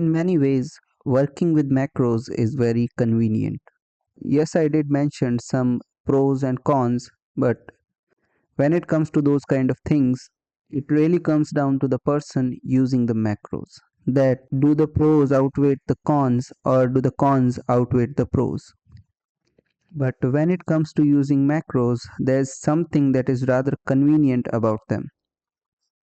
In many ways, working with macros is very convenient. Yes, I did mention some pros and cons, but when it comes to those kind of things, it really comes down to the person using the macros. That do the pros outweigh the cons or do the cons outweigh the pros? But when it comes to using macros, there's something that is rather convenient about them.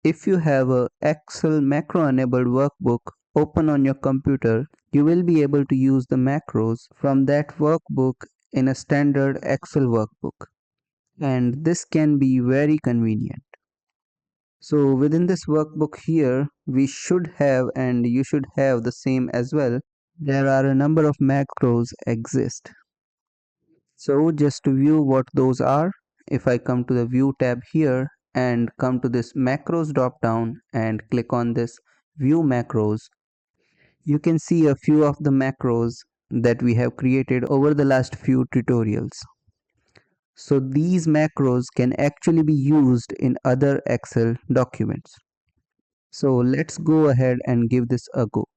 If you have a Excel macro enabled workbook open on your computer, you will be able to use the macros from that workbook in a standard Excel workbook. And this can be very convenient. So within this workbook here, we should have and you should have the same as well. There are a number of macros exist. So just to view what those are, if I come to the view tab here and come to this macros drop down and click on this view macros, you can see a few of the macros that we have created over the last few tutorials. So these macros can actually be used in other Excel documents. So let's go ahead and give this a go.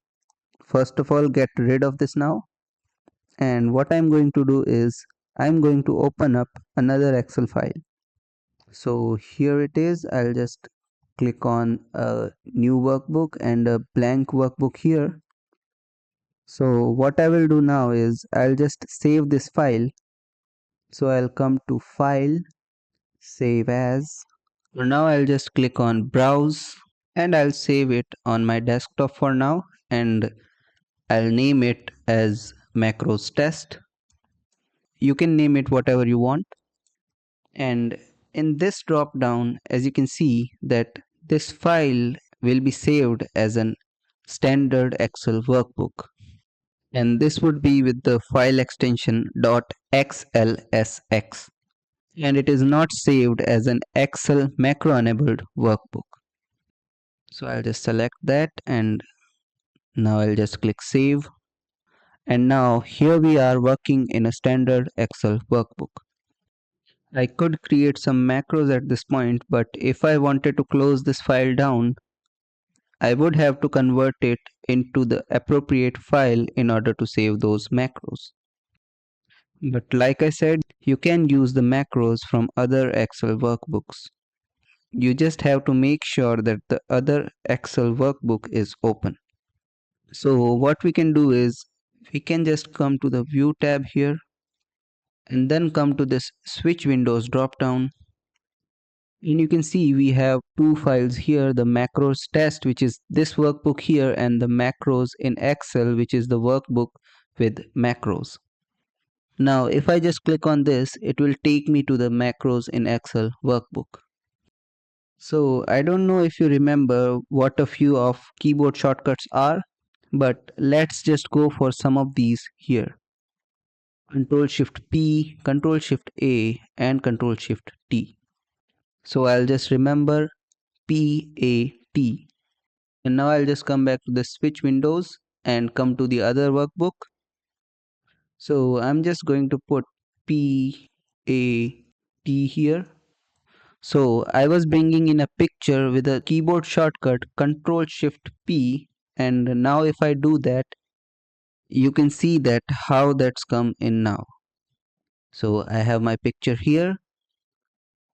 First of all, get rid of this now. And what I'm going to do is I'm going to open up another Excel file. So here it is. I'll just click on a new workbook and a blank workbook here. So what I will do now is I'll just save this file. So I'll come to File, Save As. So now I'll just click on Browse and I'll save it on my desktop for now, and I'll name it as macros test. You can name it whatever you want. And in this drop down, as you can see that this file will be saved as an standard Excel workbook. And this would be with the file extension .xlsx. And it is not saved as an Excel macro enabled workbook. So I'll just select that and now I'll just click save. And now here we are working in a standard Excel workbook. I could create some macros at this point, but if I wanted to close this file down, I would have to convert it into the appropriate file in order to save those macros. But like I said, you can use the macros from other Excel workbooks. You just have to make sure that the other Excel workbook is open. So what we can do is we can just come to the view tab here and then come to this switch windows drop down, and you can see we have two files here, the macros test, which is this workbook here, and the macros in Excel, which is the workbook with macros. Now if I just click on this, it will take me to the macros in Excel workbook. So I don't know if you remember what a few of keyboard shortcuts are, but let's just go for some of these here. Control Shift P, Control Shift A, and Control Shift T. So I'll just remember PAT. And now I'll just come back to the switch windows and come to the other workbook. So I'm just going to put PAT here. So I was bringing in a picture with a keyboard shortcut Control Shift P, and now if I do that, you can see that how that's come in now. So I have my picture here.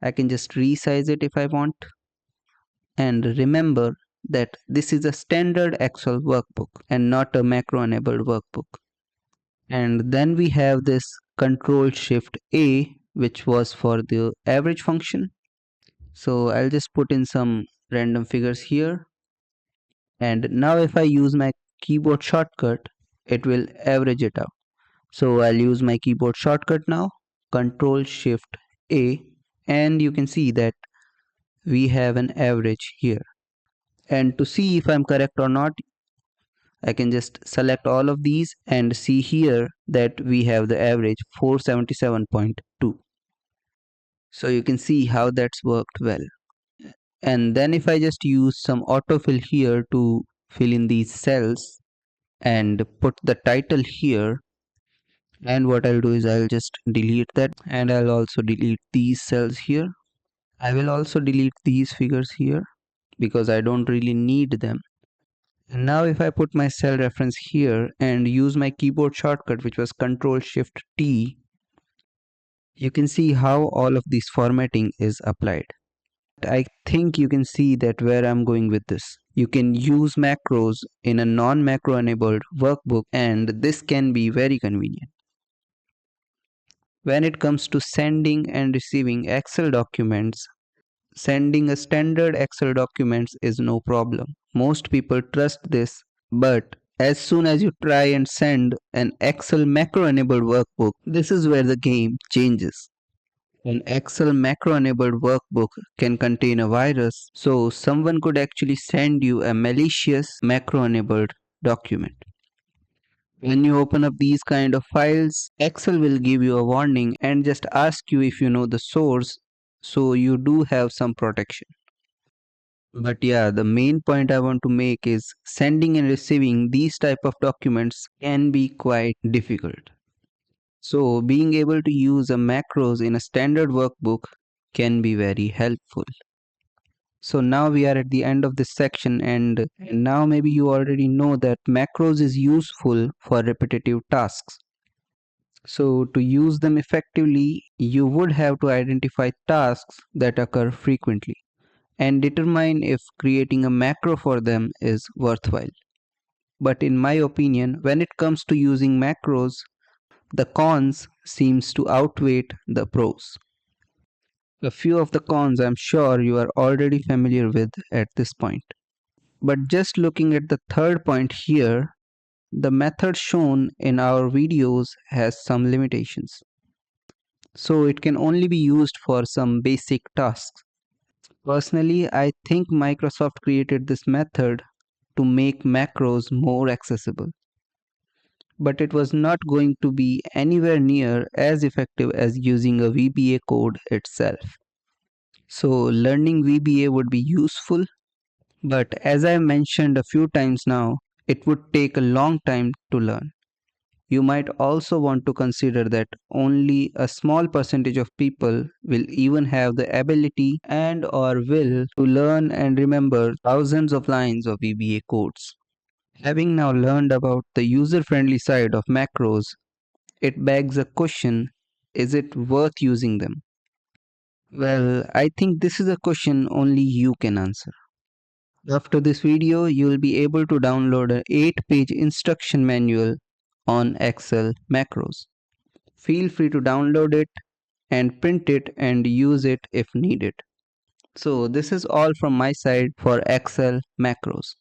I can just resize it if I want. And remember that this is a standard Excel workbook and not a macro enabled workbook. And then we have this Control Shift A, which was for the average function. So I'll just put in some random figures here. And now if I use my keyboard shortcut, it will average it out. So I'll use my keyboard shortcut now, Control Shift A, and you can see that we have an average here. And to see if I'm correct or not, I can just select all of these and see here that we have the average 477.2. So you can see how that's worked well. And then if I just use some autofill here to fill in these cells and put the title here, and what I'll do is I'll just delete that, and I'll also delete these cells here. I will also delete these figures here because I don't really need them. And now if I put my cell reference here and use my keyboard shortcut, which was Ctrl Shift T, you can see how all of this formatting is applied. I think you can see that where I'm going with this. You can use macros in a non-macro enabled workbook, and this can be very convenient. When it comes to sending and receiving Excel documents, sending a standard Excel documents is no problem. Most people trust this, but as soon as you try and send an Excel macro enabled workbook, this is where the game changes. An Excel macro enabled workbook can contain a virus, so someone could actually send you a malicious macro enabled document. When you open up these kind of files, Excel will give you a warning and just ask you if you know the source, so you do have some protection. But yeah, the main point I want to make is sending and receiving these type of documents can be quite difficult. So being able to use a macros in a standard workbook can be very helpful. So now we are at the end of this section, and now maybe you already know that macros is useful for repetitive tasks. So to use them effectively, you would have to identify tasks that occur frequently and determine if creating a macro for them is worthwhile. But in my opinion, when it comes to using macros, the cons seems to outweigh the pros. A few of the cons I'm sure you are already familiar with at this point. But just looking at the third point here, the method shown in our videos has some limitations. So it can only be used for some basic tasks. Personally, I think Microsoft created this method to make macros more accessible. But it was not going to be anywhere near as effective as using a VBA code itself. So learning VBA would be useful, but as I mentioned a few times now, it would take a long time to learn. You might also want to consider that only a small percentage of people will even have the ability and or will to learn and remember thousands of lines of VBA codes. Having now learned about the user-friendly side of macros, it begs a question, is it worth using them? Well, I think this is a question only you can answer. After this video, you will be able to download an 8-page instruction manual on Excel macros. Feel free to download it and print it and use it if needed. So this is all from my side for Excel macros.